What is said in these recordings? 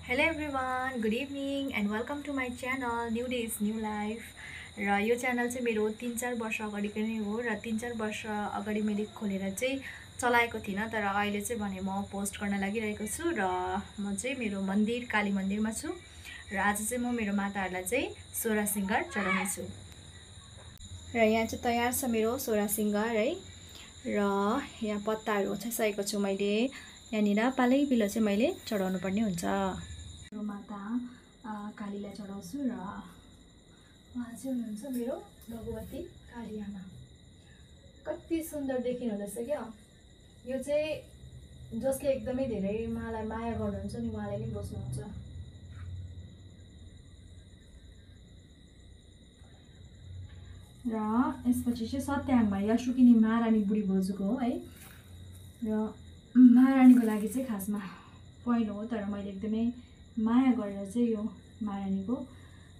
Hello everyone, good evening and welcome to my channel New Days New Life। र यो channel चाहिँ मेरो 3-4 वर्ष अगाडिको नै हो र 3-4 वर्ष अगाडि मैले खोलेर चाहिँ चलाएको थिइनँ, तर अहिले चाहिँ भने म पोस्ट गर्न लागिरहेको छु र म चाहिँ मेरो मन्दिर काली मन्दिरमा छु र आज चाहिँ म मेरो माताहरुलाई चाहिँ सोह्र सिंगार चढाउने छु। र यहाँ चाहिँ तयार छ मेरो सोह्र सिंगार है। र यहाँ पत्ताहरु ओछ्याइसकेको छु मैले। यहाँनिर पालै पिलो चाहिँ मैले चढाउनु पर्ने हुन्छ। माता कालीलाई चढाउँछु र उहाँ चाहिँ हुनुहुन्छ मेरो भगवती काली आमा। कति सुन्दर देखिनु हुँदैछ क्या। यो चाहिँ जसले एकदमै धेरै मलाई माया गर्नुहुन्छ नि उहाँले नै बस्नुहुन्छ। र यसपछि चाहिँ सत्याङमा यासुकिनी महारानी बुढी बोजूको हो है। र महारानीको लागि चाहिँ खासमा पहिलो हो, तर मैले एकदमै माया गरेर चाहिँ यो महारानीको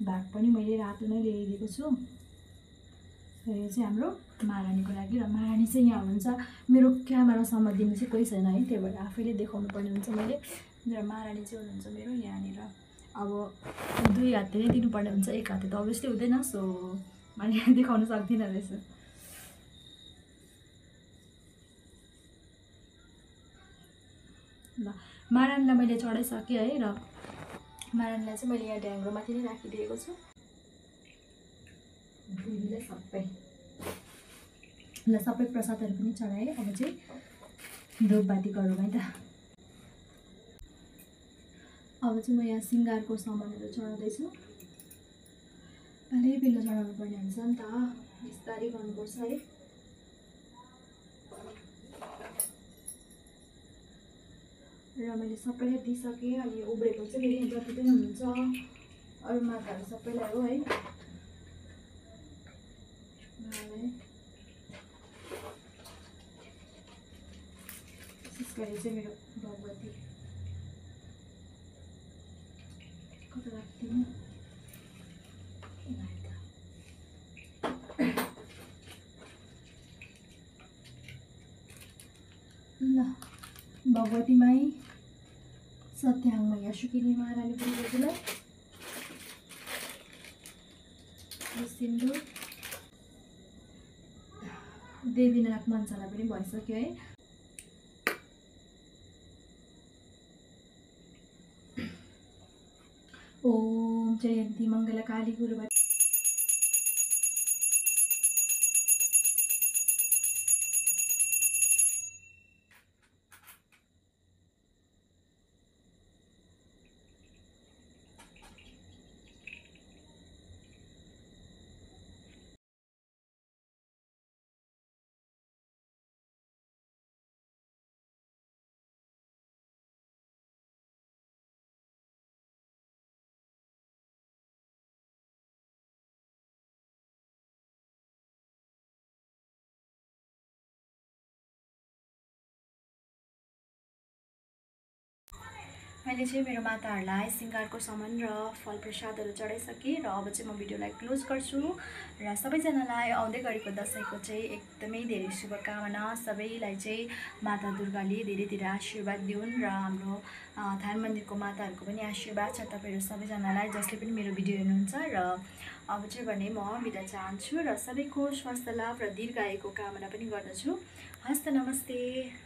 भाग पनि मैले रातो नै ल्याइदिएको छु। र यो चाहिँ हाम्रो महारानीको लागि। र महारानी चाहिँ यहाँ हुनुहुन्छ। मेरो क्यामेरासम्म दिने चाहिँ कोही छैन है, त्यही भएर आफैले देखाउनु पर्ने हुन्छ मैले। र महारानी चाहिँ हुनुहुन्छ मेरो यहाँनिर। अब दुई हातले नै दिनुपर्ने हुन्छ, एक हातले त अभियसली हुँदैन, सो मैले देखाउन सक्दिनँ रहेछ। ल महारानीलाई मैले चढाइसकेँ है। र महारानीलाई चाहिँ मैले यहाँ ढ्याङ्ग्रोमाथि नै राखिदिएको छु। सबै ल सबै प्रसादहरू पनि चढाएँ। अब चाहिँ धूपबाती गरौँ है त। अब चाहिँ म यहाँ सिंगारको सामानहरू चढाउँदैछु। पालै पिलो चढाउनु पर्ने हुन्छ नि त, बिस्तारै गर्नुपर्छ है। र मैले सबैलाई दिइसकेँ। अनि उब्रेको चाहिँ फेरि जति पनि हुनुहुन्छ अरू माताहरू सबैलाई हो है। विशेष गरी चाहिँ मेरो भगवती कता राख्दिनु ल भगवती माई सत्याङमा यासुकिनी महारानी बुढी बोजूलाई सिन्दुर देवीनाथ मन्सालाई पनि भइसक्यो है। ओम जयन्ती मङ्गला काली गुरुवार। मैले चाहिँ मेरो माताहरूलाई सिंगारको सामान र फल प्रसादहरू चढाइसकेँ। र अब चाहिँ म भिडियोलाई क्लोज गर्छु। र सबैजनालाई आउँदै गरेको दसैँको चाहिँ एकदमै धेरै शुभकामना। सबैलाई चाहिँ माता दुर्गाले धेरै धेरै आशीर्वाद दिउन् र हाम्रो थान मन्दिरको माताहरूको पनि आशीर्वाद छ तपाईँहरू सबैजनालाई जसले पनि मेरो भिडियो हेर्नुहुन्छ। र अब चाहिँ भने म बिदा चाहन्छु र सबैको स्वास्थ्य लाभ र दीर्घायुको कामना पनि गर्दछु। हस्त नमस्ते।